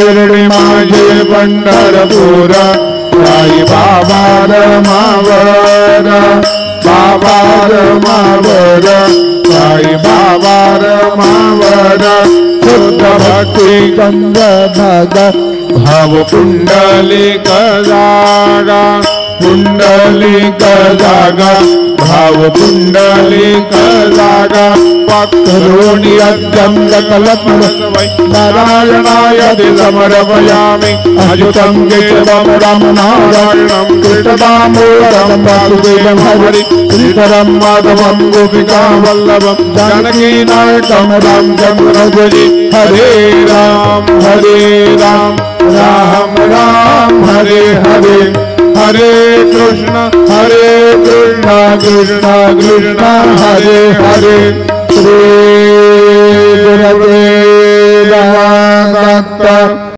माझे पंढरपूर साई बाबा रमावर बाबा रमावर साई बाबा रमावर शुद्ध भक्ती कंद भाग भाव पुंडलिक जागा पुंडलिक जागा भाव पुंडलिक जागा पाकरोणी अद्यंत कल्पवै नारायणाय समर्पयामि अजुतं केशवं राम नारायणं कृष्णदामोदरं वासुदेवं हरि श्रीधरं माधवं गोपिका वल्लभं जानकीनायकं रामचन्द्रजी हरे राम राम राम हरे हरे हरे कृष्ण कृष्ण कृष्ण हरे हरे श्री गुरवे दत्त।